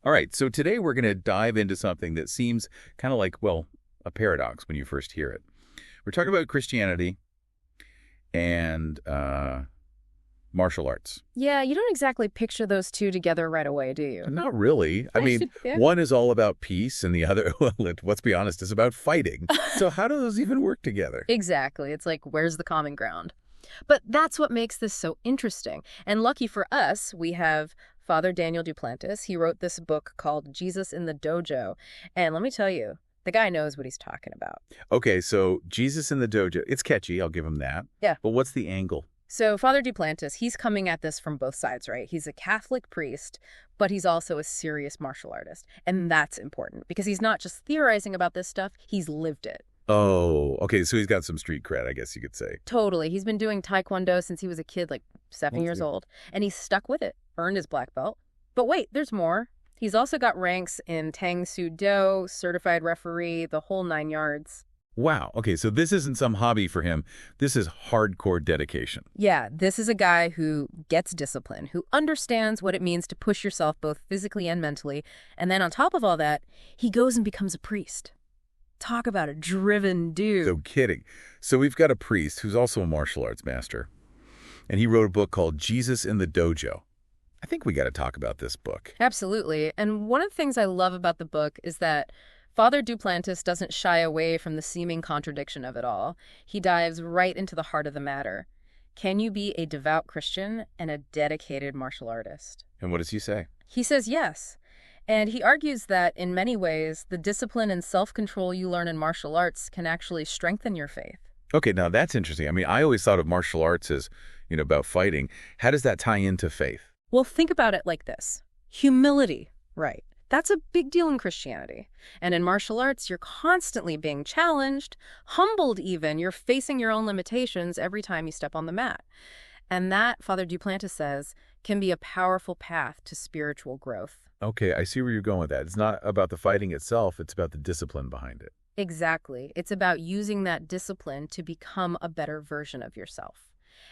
All right, so today we're going to dive into something that seems kind of like, well, a paradox when you first hear it. We're talking about Christianity and martial arts. Yeah, you don't exactly picture those two together right away, do you? Not really. I mean, Yeah. one is all about peace and the other, well, let's be honest, is about fighting. So how do those even work together? Exactly. It's like, where's the common ground? But that's what makes this so interesting. And lucky for us, we have Father Daniel Duplantis. He wrote this book called Jesus in the Dojo. And let me tell you, the guy knows what he's talking about. Okay, so Jesus in the Dojo, it's catchy, I'll give him that. Yeah. But what's the angle? So Father Duplantis, he's coming at this from both sides, right? He's a Catholic priest, but he's also a serious martial artist. And that's important because he's not just theorizing about this stuff, he's lived it. Oh, okay, so he's got some street cred, I guess you could say. Totally. He's been doing Taekwondo since he was a kid, like 7 years Okay. old. And he's stuck with it, earned his black belt. But wait, there's more. He's also got ranks in Tang Soo Do, certified referee, the whole 9 yards. Wow, okay, so this isn't some hobby for him. This is hardcore dedication. Yeah, this is a guy who gets discipline, who understands what it means to push yourself both physically and mentally. And then on top of all that, he goes and becomes a priest. Talk about a driven dude. So kidding. So we've got a priest who's also a martial arts master, and he wrote a book called Jesus in the Dojo. I think we got to talk about this book. Absolutely. And one of the things I love about the book is that Father Duplantis doesn't shy away from the seeming contradiction of it all. He dives right into the heart of the matter. Can you be a devout Christian and a dedicated martial artist? And what does he say? He says yes. And he argues that in many ways, the discipline and self-control you learn in martial arts can actually strengthen your faith. Okay, now that's interesting. I mean, I always thought of martial arts as, about fighting. How does that tie into faith? Well, think about it like this. Humility, right? That's a big deal in Christianity. And in martial arts, you're constantly being challenged, humbled even. You're facing your own limitations every time you step on the mat. And that, Father Duplantis says, can be a powerful path to spiritual growth. Okay, I see where you're going with that. It's not about the fighting itself, it's about the discipline behind it. Exactly. It's about using that discipline to become a better version of yourself.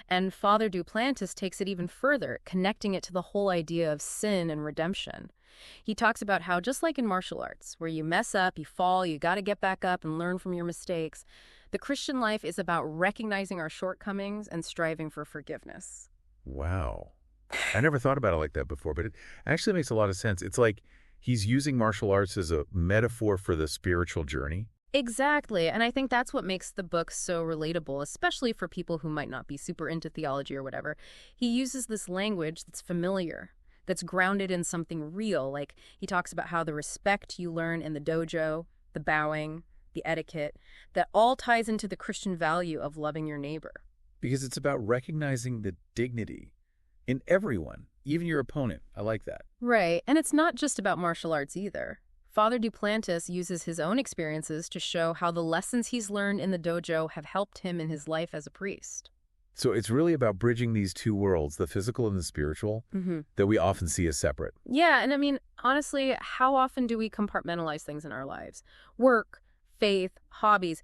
And Father Duplantis takes it even further, connecting it to the whole idea of sin and redemption. He talks about how, just like in martial arts, where you mess up, you fall, you got to get back up and learn from your mistakes, the Christian life is about recognizing our shortcomings and striving for forgiveness. Wow. I never thought about it like that before, but it actually makes a lot of sense. It's like he's using martial arts as a metaphor for the spiritual journey. Exactly. And I think that's what makes the book so relatable, especially for people who might not be super into theology or whatever. He uses this language that's familiar, that's grounded in something real. Like he talks about how the respect you learn in the dojo, the bowing, the etiquette, that all ties into the Christian value of loving your neighbor. Because it's about recognizing the dignity in everyone, even your opponent. I like that. Right. And it's not just about martial arts either. Father Duplantis uses his own experiences to show how the lessons he's learned in the dojo have helped him in his life as a priest. So it's really about bridging these two worlds, the physical and the spiritual, that we often see as separate. Yeah, and I mean, honestly, how often do we compartmentalize things in our lives? Work, faith, hobbies.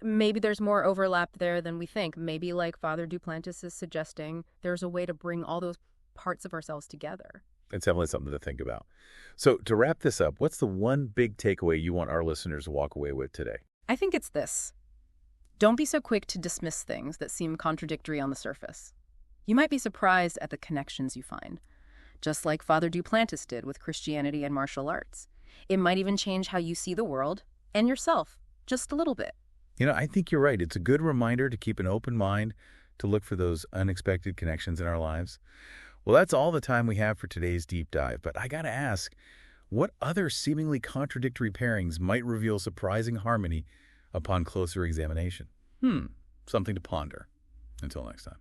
Maybe there's more overlap there than we think. Maybe, like Father Duplantis is suggesting, there's a way to bring all those parts of ourselves together. It's definitely something to think about. So to wrap this up, what's the one big takeaway you want our listeners to walk away with today? I think it's this. Don't be so quick to dismiss things that seem contradictory on the surface. You might be surprised at the connections you find, just like Father Duplantis did with Christianity and martial arts. It might even change how you see the world and yourself, just a little bit. I think you're right. It's a good reminder to keep an open mind, to look for those unexpected connections in our lives. Well, that's all the time we have for today's deep dive, but I gotta ask, what other seemingly contradictory pairings might reveal surprising harmony upon closer examination? Something to ponder. Until next time.